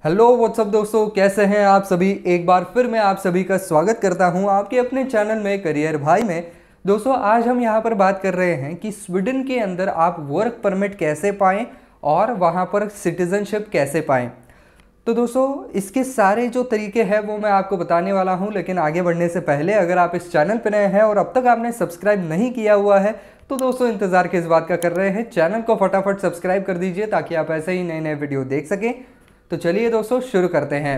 Hello what's up दोस्तों, कैसे हैं आप सभी। एक बार फिर मैं आप सभी का स्वागत करता हूं आपके अपने चैनल में करियर भाई में। दोस्तों आज हम यहां पर बात कर रहे हैं कि स्वीडन के अंदर आप वर्क परमिट कैसे पाएं और वहां पर सिटीजनशिप कैसे पाएं। तो दोस्तों इसके सारे जो तरीके हैं वो मैं आपको बताने वाला हूं, लेकिन आगे बढ़ने से पहले अगर आप इस चैनल पर नए हैं और अब तक आपने सब्सक्राइब नहीं किया हुआ है तो दोस्तों इंतज़ार किस बात का कर रहे हैं, चैनल को फटाफट सब्सक्राइब कर दीजिए ताकि आप ऐसे ही नए नए वीडियो देख सकें। तो चलिए दोस्तों शुरू करते हैं।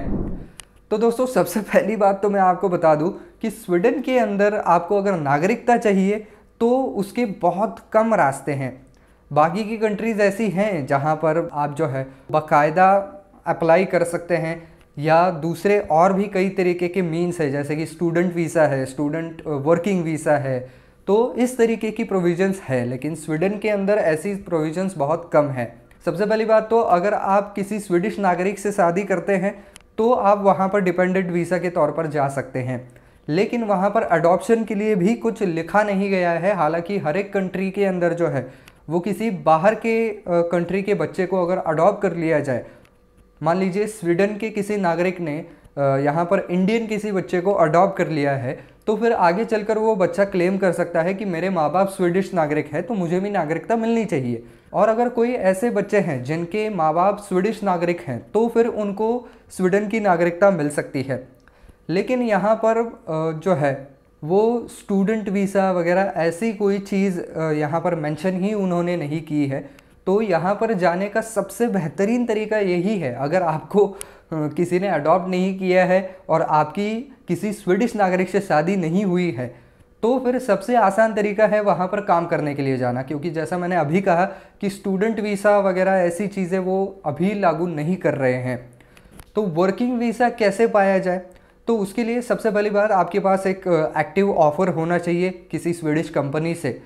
तो दोस्तों सबसे पहली बात तो मैं आपको बता दूं कि स्वीडन के अंदर आपको अगर नागरिकता चाहिए तो उसके बहुत कम रास्ते हैं। बाकी की कंट्रीज़ ऐसी हैं जहां पर आप जो है बाकायदा अप्लाई कर सकते हैं या दूसरे और भी कई तरीके के मीन्स है, जैसे कि स्टूडेंट वीज़ा है, स्टूडेंट वर्किंग वीज़ा है। तो इस तरीके की प्रोविजंस है, लेकिन स्वीडन के अंदर ऐसी प्रोविजंस बहुत कम है। सबसे पहली बात तो अगर आप किसी स्वीडिश नागरिक से शादी करते हैं तो आप वहाँ पर डिपेंडेंट वीज़ा के तौर पर जा सकते हैं, लेकिन वहाँ पर अडॉप्शन के लिए भी कुछ लिखा नहीं गया है। हालांकि हर एक कंट्री के अंदर जो है वो किसी बाहर के कंट्री के बच्चे को अगर अडॉप्ट कर लिया जाए, मान लीजिए स्वीडन के किसी नागरिक ने यहाँ पर इंडियन किसी बच्चे को अडॉप्ट कर लिया है, तो फिर आगे चलकर वो बच्चा क्लेम कर सकता है कि मेरे माँ बाप स्वीडिश नागरिक है तो मुझे भी नागरिकता मिलनी चाहिए। और अगर कोई ऐसे बच्चे हैं जिनके माँ बाप स्वीडिश नागरिक हैं तो फिर उनको स्वीडन की नागरिकता मिल सकती है। लेकिन यहाँ पर जो है वो स्टूडेंट वीज़ा वगैरह ऐसी कोई चीज़ यहाँ पर मेंशन ही उन्होंने नहीं की है। तो यहाँ पर जाने का सबसे बेहतरीन तरीका यही है, अगर आपको किसी ने अडॉप्ट नहीं किया है और आपकी किसी स्वीडिश नागरिक से शादी नहीं हुई है तो फिर सबसे आसान तरीका है वहाँ पर काम करने के लिए जाना, क्योंकि जैसा मैंने अभी कहा कि स्टूडेंट वीज़ा वगैरह ऐसी चीज़ें वो अभी लागू नहीं कर रहे हैं। तो वर्किंग वीज़ा कैसे पाया जाए, तो उसके लिए सबसे पहली बात आपके पास एक एक्टिव ऑफ़र होना चाहिए किसी स्वीडिश कंपनी से।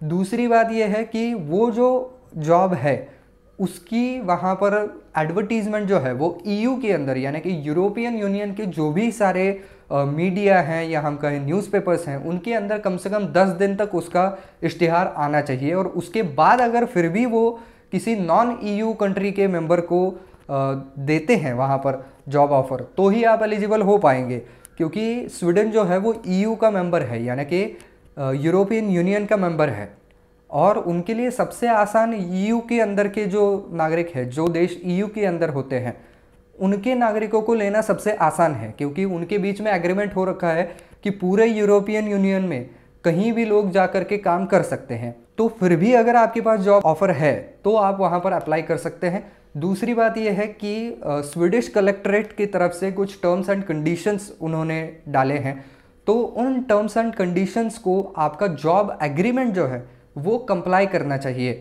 दूसरी बात यह है कि वो जो जॉब है उसकी वहाँ पर एडवर्टीज़मेंट जो है वो ईयू के अंदर यानी कि यूरोपियन यूनियन के जो भी सारे मीडिया हैं या हम कहें न्यूज़पेपर्स हैं उनके अंदर कम से कम 10 दिन तक उसका इश्तिहार आना चाहिए। और उसके बाद अगर फिर भी वो किसी नॉन ईयू कंट्री के मेंबर को देते हैं वहाँ पर जॉब ऑफ़र तो ही आप एलिजिबल हो पाएंगे, क्योंकि स्वीडन जो है वो ईयू का मेंबर है यानी कि यूरोपियन यूनियन का मेंबर है। और उनके लिए सबसे आसान ईयू के अंदर के जो नागरिक हैं, जो देश ईयू के अंदर होते हैं, उनके नागरिकों को लेना सबसे आसान है, क्योंकि उनके बीच में एग्रीमेंट हो रखा है कि पूरे यूरोपियन यूनियन में कहीं भी लोग जा कर के काम कर सकते हैं। तो फिर भी अगर आपके पास जॉब ऑफ़र है तो आप वहाँ पर अप्लाई कर सकते हैं। दूसरी बात यह है कि स्वीडिश कलेक्ट्रेट की तरफ से कुछ टर्म्स एंड कंडीशंस उन्होंने डाले हैं, तो उन टर्म्स एंड कंडीशंस को आपका जॉब एग्रीमेंट जो है वो कंप्लाई करना चाहिए,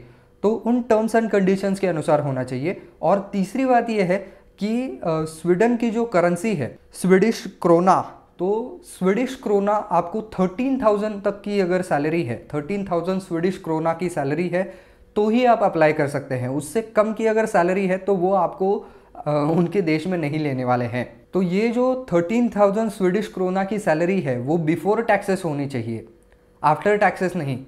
तो उन टर्म्स एंड कंडीशंस के अनुसार होना चाहिए। और तीसरी बात यह है कि स्वीडन की जो करेंसी है स्वीडिश क्रोना, तो स्वीडिश क्रोना आपको 13,000 तक की अगर सैलरी है, 13,000 स्वीडिश क्रोना की सैलरी है तो ही आप अप्लाई कर सकते हैं। उससे कम की अगर सैलरी है तो वो आपको उनके देश में नहीं लेने वाले हैं। तो ये जो 13,000 स्वीडिश क्रोना की सैलरी है वो बिफोर टैक्सेस होनी चाहिए, आफ्टर टैक्सेस नहीं।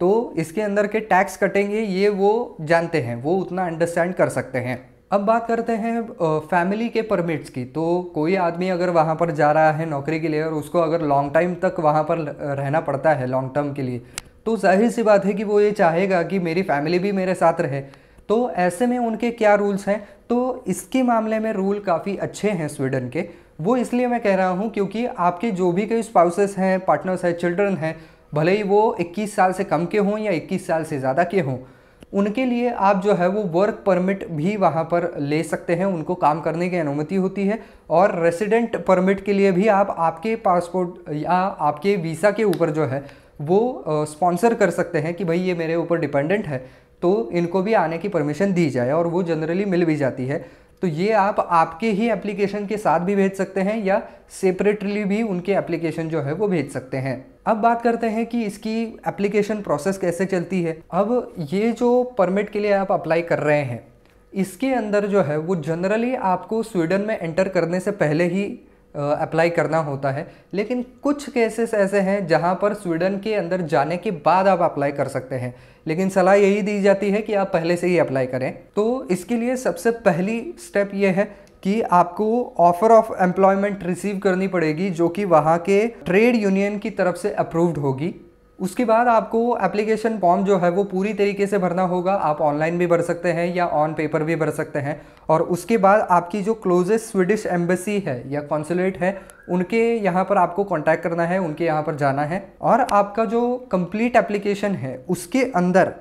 तो इसके अंदर के टैक्स कटेंगे ये वो जानते हैं, वो उतना अंडरस्टैंड कर सकते हैं। अब बात करते हैं फैमिली के परमिट्स की। तो कोई आदमी अगर वहाँ पर जा रहा है नौकरी के लिए और उसको अगर लॉन्ग टाइम तक वहाँ पर रहना पड़ता है लॉन्ग टर्म के लिए, तो जाहिर सी बात है कि वो ये चाहेगा कि मेरी फैमिली भी मेरे साथ रहे। तो ऐसे में उनके क्या रूल्स हैं, तो इसके मामले में रूल काफ़ी अच्छे हैं स्वीडन के। वो इसलिए मैं कह रहा हूँ क्योंकि आपके जो भी कोई स्पाउसेस हैं, पार्टनर्स हैं, चिल्ड्रन हैं, भले ही वो 21 साल से कम के हों या 21 साल से ज़्यादा के हों, उनके लिए आप जो है वो वर्क परमिट भी वहाँ पर ले सकते हैं, उनको काम करने की अनुमति होती है। और रेसिडेंट परमिट के लिए भी आप आपके पासपोर्ट या आपके वीज़ा के ऊपर जो है वो स्पॉन्सर कर सकते हैं कि भाई ये मेरे ऊपर डिपेंडेंट है तो इनको भी आने की परमिशन दी जाए, और वो जनरली मिल भी जाती है। तो ये आप आपके ही एप्लीकेशन के साथ भी भेज सकते हैं या सेपरेटली भी उनके एप्लीकेशन जो है वो भेज सकते हैं। अब बात करते हैं कि इसकी एप्लीकेशन प्रोसेस कैसे चलती है। अब ये जो परमिट के लिए आप अप्लाई कर रहे हैं इसके अंदर जो है वो जनरली आपको स्वीडन में एंटर करने से पहले ही अप्लाई करना होता है, लेकिन कुछ केसेस ऐसे हैं जहां पर स्वीडन के अंदर जाने के बाद आप अप्लाई कर सकते हैं, लेकिन सलाह यही दी जाती है कि आप पहले से ही अप्लाई करें। तो इसके लिए सबसे पहली स्टेप ये है कि आपको ऑफर ऑफ एम्प्लॉयमेंट रिसीव करनी पड़ेगी, जो कि वहाँ के ट्रेड यूनियन की तरफ से अप्रूव्ड होगी। उसके बाद आपको एप्लीकेशन फॉर्म जो है वो पूरी तरीके से भरना होगा। आप ऑनलाइन भी भर सकते हैं या ऑन पेपर भी भर सकते हैं। और उसके बाद आपकी जो क्लोजेस्ट स्वीडिश एम्बेसी है या कॉन्सुलेट है, उनके यहाँ पर आपको कांटेक्ट करना है, उनके यहाँ पर जाना है। और आपका जो कंप्लीट एप्लीकेशन है उसके अंदर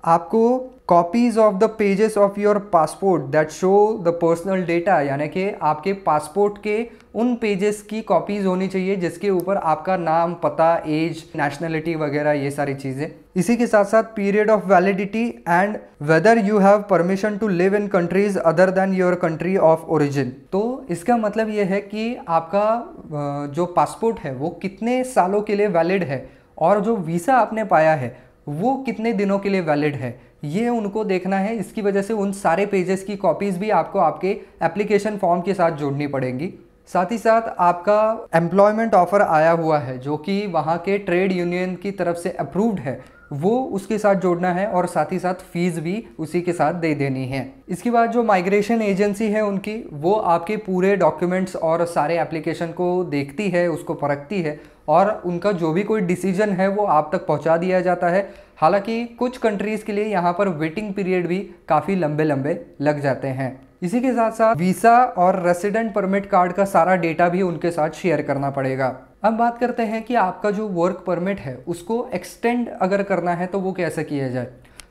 आपको copies of the pages of your passport that show the personal data, यानी कि आपके पासपोर्ट के उन पेजेस की कॉपीज़ होनी चाहिए जिसके ऊपर आपका नाम, पता, एज, नेशनलिटी वगैरह ये सारी चीज़ें। इसी के साथ साथ period of validity and whether you have permission to live in countries other than your country of origin. तो इसका मतलब ये है कि आपका जो पासपोर्ट है वो कितने सालों के लिए वैलिड है और जो वीज़ा आपने पाया है वो कितने दिनों के लिए वैलिड है, ये उनको देखना है। इसकी वजह से उन सारे पेजेस की कॉपीज़ भी आपको आपके एप्लीकेशन फॉर्म के साथ जोड़नी पड़ेंगी। साथ ही साथ आपका एम्प्लॉयमेंट ऑफ़र आया हुआ है जो कि वहाँ के ट्रेड यूनियन की तरफ से अप्रूव्ड है, वो उसके साथ जोड़ना है और साथ ही साथ फीस भी उसी के साथ दे देनी है। इसके बाद जो माइग्रेशन एजेंसी है उनकी, वो आपके पूरे डॉक्यूमेंट्स और सारे एप्लीकेशन को देखती है, उसको परखती है और उनका जो भी कोई डिसीजन है वो आप तक पहुंचा दिया जाता है। हालांकि कुछ कंट्रीज़ के लिए यहाँ पर वेटिंग पीरियड भी काफ़ी लंबे लंबे लग जाते हैं। इसी के साथ साथ वीज़ा और रेसिडेंट परमिट कार्ड का सारा डेटा भी उनके साथ शेयर करना पड़ेगा। अब बात करते हैं कि आपका जो वर्क परमिट है उसको एक्सटेंड अगर करना है तो वो कैसे किया जाए।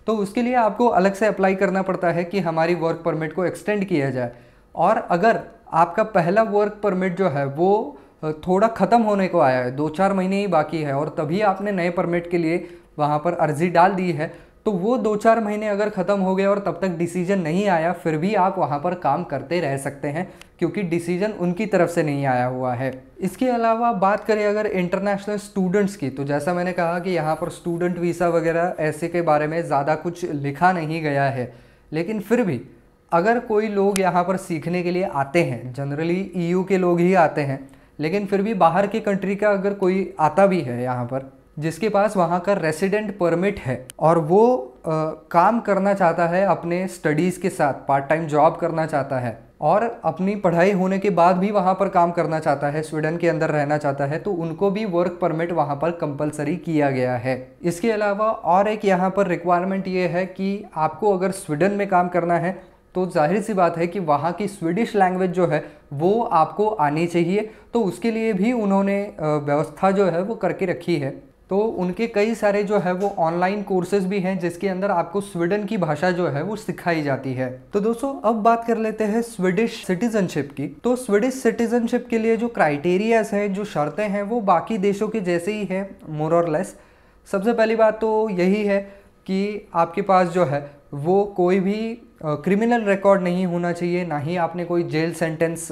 तो उसके लिए आपको अलग से अप्लाई करना पड़ता है कि हमारी वर्क परमिट को एक्सटेंड किया जाए। और अगर आपका पहला वर्क परमिट जो है वो थोड़ा ख़त्म होने को आया है, 2-4 महीने ही बाकी है और तभी आपने नए परमिट के लिए वहाँ पर अर्जी डाल दी है, तो वो 2-4 महीने अगर ख़त्म हो गए और तब तक डिसीजन नहीं आया, फिर भी आप वहाँ पर काम करते रह सकते हैं क्योंकि डिसीजन उनकी तरफ से नहीं आया हुआ है। इसके अलावा बात करें अगर इंटरनेशनल स्टूडेंट्स की, तो जैसा मैंने कहा कि यहाँ पर स्टूडेंट वीज़ा वगैरह ऐसे के बारे में ज़्यादा कुछ लिखा नहीं गया है, लेकिन फिर भी अगर कोई लोग यहाँ पर सीखने के लिए आते हैं, जनरली EU के लोग ही आते हैं, लेकिन फिर भी बाहर के कंट्री का अगर कोई आता भी है यहाँ पर जिसके पास वहाँ का रेसिडेंट परमिट है और वो काम करना चाहता है अपने स्टडीज़ के साथ, पार्ट टाइम जॉब करना चाहता है और अपनी पढ़ाई होने के बाद भी वहाँ पर काम करना चाहता है, स्वीडन के अंदर रहना चाहता है, तो उनको भी वर्क परमिट वहाँ पर कंपलसरी किया गया है। इसके अलावा और एक यहाँ पर रिक्वायरमेंट ये है कि आपको अगर स्वीडन में काम करना है तो जाहिर सी बात है कि वहाँ की स्वीडिश लैंग्वेज जो है वो आपको आनी चाहिए। तो उसके लिए भी उन्होंने व्यवस्था जो है वो करके रखी है। तो उनके कई सारे जो है वो ऑनलाइन कोर्सेज भी हैं जिसके अंदर आपको स्वीडन की भाषा जो है वो सिखाई जाती है। तो दोस्तों अब बात कर लेते हैं स्वीडिश सिटीजनशिप की। तो स्वीडिश सिटीजनशिप के लिए जो क्राइटेरियाज हैं, जो शर्तें हैं, वो बाकी देशों के जैसे ही है मोर और लेस। सबसे पहली बात तो यही है कि आपके पास जो है वो कोई भी क्रिमिनल रिकॉर्ड नहीं होना चाहिए, ना ही आपने कोई जेल सेंटेंस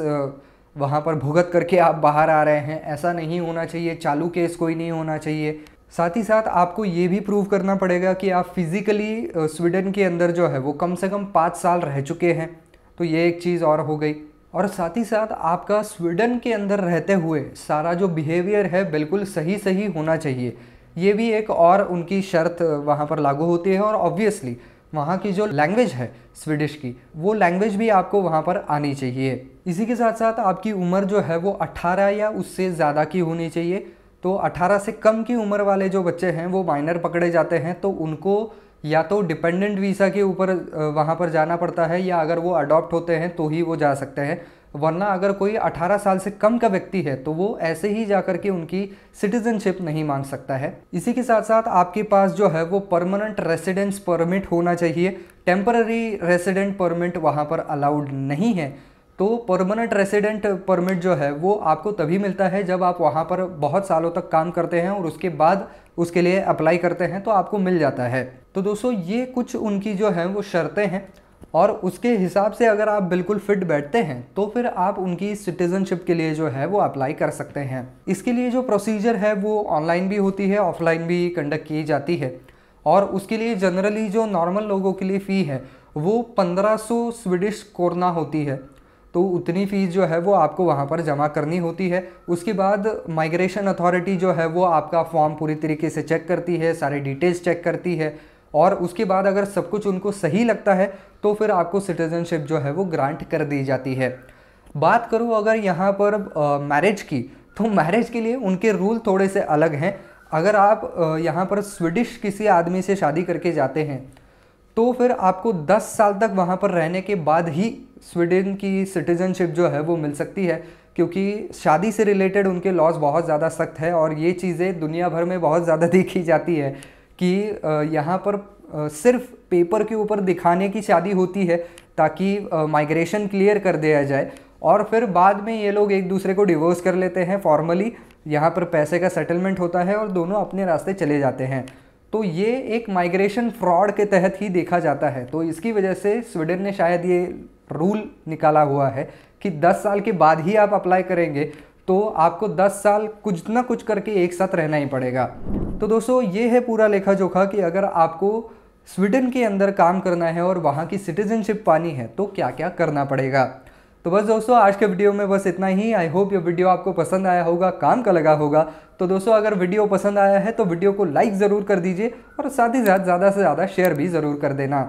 वहाँ पर भुगत करके आप बाहर आ रहे हैं, ऐसा नहीं होना चाहिए। चालू केस कोई नहीं होना चाहिए। साथ ही साथ आपको ये भी प्रूव करना पड़ेगा कि आप फिज़िकली स्वीडन के अंदर जो है वो कम से कम 5 साल रह चुके हैं, तो ये एक चीज़ और हो गई। और साथ ही साथ आपका स्वीडन के अंदर रहते हुए सारा जो बिहेवियर है बिल्कुल सही होना चाहिए, ये भी एक और उनकी शर्त वहाँ पर लागू होती है। और ऑब्वियसली वहाँ की जो लैंग्वेज है स्वीडिश की, वो लैंग्वेज भी आपको वहाँ पर आनी चाहिए। इसी के साथ साथ आपकी उम्र जो है वो 18 या उससे ज़्यादा की होनी चाहिए। तो 18 से कम की उम्र वाले जो बच्चे हैं वो माइनर पकड़े जाते हैं, तो उनको या तो डिपेंडेंट वीज़ा के ऊपर वहाँ पर जाना पड़ता है, या अगर वो अडॉप्ट होते हैं तो ही वो जा सकते हैं। वरना अगर कोई 18 साल से कम का व्यक्ति है तो वो ऐसे ही जा कर के उनकी सिटीजनशिप नहीं मांग सकता है। इसी के साथ साथ आपके पास जो है वो परमानेंट रेसिडेंस परमिट होना चाहिए। टेम्पररी रेसिडेंट परमिट वहाँ पर अलाउड नहीं है। तो परमानेंट रेसिडेंट परमिट जो है वो आपको तभी मिलता है जब आप वहाँ पर बहुत सालों तक काम करते हैं और उसके बाद उसके लिए अप्लाई करते हैं तो आपको मिल जाता है। तो दोस्तों ये कुछ उनकी जो है वो शर्तें हैं और उसके हिसाब से अगर आप बिल्कुल फिट बैठते हैं तो फिर आप उनकी सिटीजनशिप के लिए जो है वो अप्लाई कर सकते हैं। इसके लिए जो प्रोसीजर है वो ऑनलाइन भी होती है, ऑफलाइन भी कंडक्ट की जाती है। और उसके लिए जनरली जो नॉर्मल लोगों के लिए फ़ी है वो 1500 स्वीडिश कोरोना होती है। तो उतनी फ़ीस जो है वो आपको वहाँ पर जमा करनी होती है। उसके बाद माइग्रेशन अथॉरिटी जो है वो आपका फॉर्म पूरी तरीके से चेक करती है, सारे डिटेल्स चेक करती है और उसके बाद अगर सब कुछ उनको सही लगता है तो फिर आपको सिटीजनशिप जो है वो ग्रांट कर दी जाती है। बात करूँ अगर यहाँ पर मैरिज की, तो मैरिज के लिए उनके रूल थोड़े से अलग हैं। अगर आप यहाँ पर स्वीडिश किसी आदमी से शादी करके जाते हैं तो फिर आपको 10 साल तक वहाँ पर रहने के बाद ही स्वीडन की सिटीज़नशिप जो है वो मिल सकती है, क्योंकि शादी से रिलेटेड उनके लॉज बहुत ज़्यादा सख्त है। और ये चीज़ें दुनिया भर में बहुत ज़्यादा देखी जाती है कि यहाँ पर सिर्फ पेपर के ऊपर दिखाने की शादी होती है ताकि माइग्रेशन क्लियर कर दिया जाए, और फिर बाद में ये लोग एक दूसरे को डिवोर्स कर लेते हैं फॉर्मली। यहाँ पर पैसे का सेटलमेंट होता है और दोनों अपने रास्ते चले जाते हैं। तो ये एक माइग्रेशन फ्रॉड के तहत ही देखा जाता है। तो इसकी वजह से स्वीडन ने शायद ये रूल निकाला हुआ है कि 10 साल के बाद ही आप अप्लाई करेंगे तो आपको 10 साल कुछ ना कुछ करके एक साथ रहना ही पड़ेगा। तो दोस्तों ये है पूरा लेखा जोखा कि अगर आपको स्वीडन के अंदर काम करना है और वहाँ की सिटीजनशिप पानी है तो क्या क्या करना पड़ेगा। तो बस दोस्तों आज के वीडियो में बस इतना ही। आई होप ये वीडियो आपको पसंद आया होगा, काम का लगा होगा। तो दोस्तों अगर वीडियो पसंद आया है तो वीडियो को लाइक ज़रूर कर दीजिए और साथ ही साथ ज़्यादा से ज़्यादा शेयर भी ज़रूर कर देना।